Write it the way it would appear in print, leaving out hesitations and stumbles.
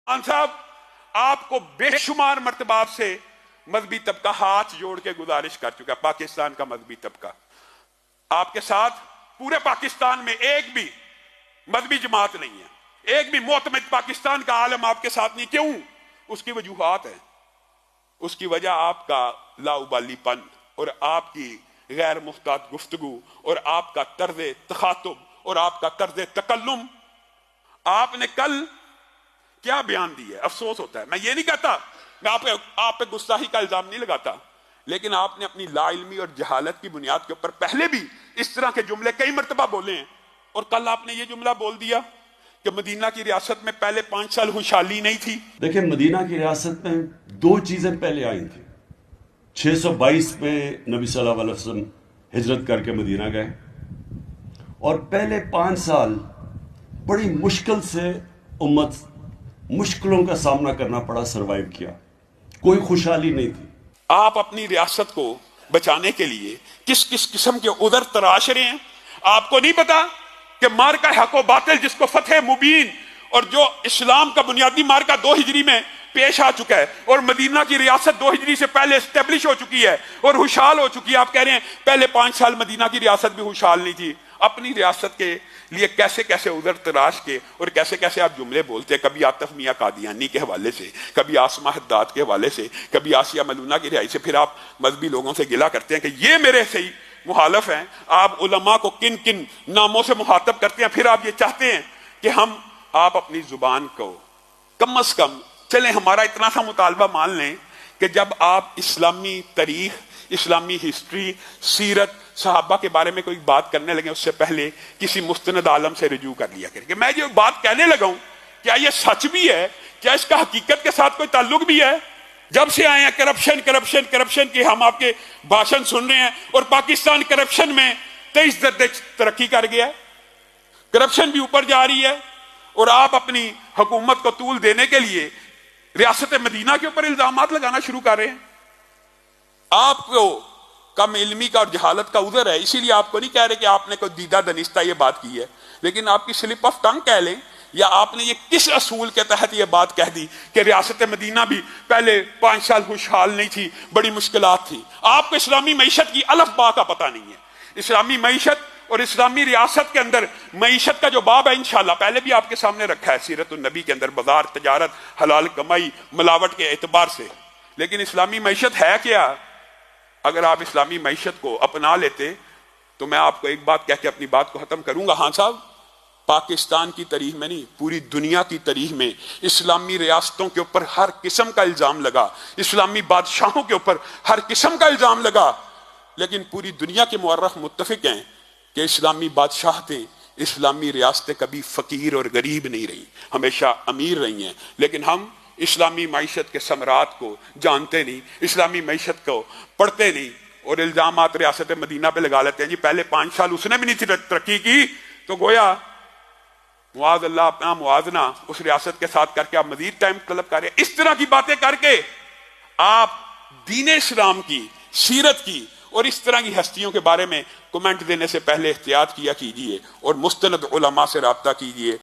खान साहब, आपको बेशुमार मर्तबा से मजहबी तबका हाथ जोड़ के गुजारिश कर चुका, पाकिस्तान का मजहबी तबका आपके साथ, पूरे पाकिस्तान में एक भी मजहबी जमात नहीं है, एक भी मोतमद पाकिस्तान का आलम आपके साथ नहीं। क्यों? उसकी वजूहात है। उसकी वजह आपका लाउबालीपन और आपकी गैर मुख्तात गुफ्तगू और आपका तर्ज तखातुब और आपका तर्ज तकल्लुम। आपने कल क्या बयान दिया है, अफसोस होता है। मैं ये नहीं कहता, मैं आप पे गुस्ताखी का इल्जाम नहीं लगाता, लेकिन आपने अपनी लाइल्मी और जहालत की बुनियाद के ऊपर पहले भी इस तरह के जुमले कई मरतबा बोले हैं। और कल आपने ये जुमला बोल दिया कि मदीना की रियासत में पहले 5 साल खुशहाली नहीं थी। देखिए, मदीना की रियासत में 2 चीजें पहले आई थी। 622 में नबी सल्लल्लाहु अलैहि वसल्लम हिजरत करके मदीना गए और पहले 5 साल बड़ी मुश्किल से उम्मत मुश्किलों का सामना करना पड़ा, सरवाइव किया, कोई खुशहाली नहीं थी। आप अपनी रियासत को बचाने के लिए किस किस किस्म के उधर तराश रहे हैं। आपको नहीं पता कि मार्का हक व बातिल, जिसको फतेह मुबीन और जो इस्लाम का बुनियादी मार्का 2 हिजरी में पेश आ चुका है और मदीना की रियासत 2 हिजरी से पहले एस्टेब्लिश हो चुकी है और खुशहाल हो चुकी है। आप कह रहे हैं पहले 5 साल मदीना की रियासत भी खुशहाल नहीं थी। अपनी रियासत के लिए कैसे कैसे उधर तराश के और कैसे कैसे आप जुमले बोलते हैं, कभी आतिफ मियां कादियानी के हवाले से, कभी आसमा हद्दाद के हवाले से, कभी आसिया मलूना की रिहाई से। फिर आप मजहबी लोगों से गिला करते हैं कि ये मेरे से ही मुखालफ हैं। आप उलमा को किन किन नामों से मुखातब करते हैं। फिर आप ये चाहते हैं कि आप अपनी जुबान को कम अज कम, चले हमारा इतना सा मुतालबा मान लें कि जब आप इस्लामी तारीख, इस्लामी हिस्ट्री, सीरत, सहाबा के बारे में कोई बात करने लगे, उससे पहले किसी मुस्तनद आलम से रुजू कर लिया करें कि मैं जो बात कहने लगा हूं क्या ये सच भी है, क्या इसका हकीकत के साथ कोई ताल्लुक भी है। जब से आए हैं करप्शन करप्शन करप्शन के हम आपके भाषण सुन रहे हैं और पाकिस्तान करप्शन में 23 दर्जे तरक्की कर गया, करप्शन भी ऊपर जा रही है और आप अपनी हुकूमत को तूल देने के लिए रियासत मदीना के ऊपर इल्जामात लगाना शुरू कर रहे हैं। आपको कम इल्मी का और जहालत का उधर है, इसीलिए आपको नहीं कह रहे कि आपने कोई दीदा दनिस्ता ये बात की है, लेकिन आपकी स्लिप ऑफ टंग कह लें, या आपने ये किस असूल के तहत ये बात कह दी कि रियासत मदीना भी पहले 5 साल खुशहाल नहीं थी, बड़ी मुश्किलात थी। आपको इस्लामी मईशत की अलफ बा का पता नहीं है। इस्लामी मईशत और इस्लामी रियासत के अंदर मईशत का जो बाब है, इंशाल्लाह पहले भी आपके सामने रखा है सीरत नबी के अंदर, बाजार, तजारत, हलाल कमाई, मिलावट के एतबार से। लेकिन इस्लामी मईशत है क्या? अगर आप इस्लामी मईशत को अपना लेते तो मैं आपको एक बात कह के अपनी बात को खत्म करूंगा। हाँ साहब, पाकिस्तान की तारीख में नहीं, पूरी दुनिया की तारीख में इस्लामी रियासतों के ऊपर हर किस्म का इल्जाम लगा, इस्लामी बादशाहों के ऊपर हर किस्म का इल्जाम लगा, लेकिन पूरी दुनिया के मुअर्रख मुत्तफिक हैं कि इस्लामी बादशाहतें, इस्लामी रियासतें कभी फकीर और गरीब नहीं रही, हमेशा अमीर रही हैं। लेकिन हम इस्लामी मईशत के समरात को जानते नहीं, इस्लामी मईशत को पढ़ते नहीं और इल्जामात रियासत मदीना पे लगा लेते हैं। जी पहले 5 साल उसने भी नहीं तरक्की की, तो गोया मुआज़ अल्लाह अपना मुआजना उस रियासत के साथ करके आप मजीद टाइम तलब कर रहे हैं। इस तरह की बातें करके आप दीन इस्लाम की, सीरत की और इस तरह की हस्तियों के बारे में कमेंट देने से पहले एहतियात किया कीजिए और मुस्तनद उलमा से राब्ता कीजिए।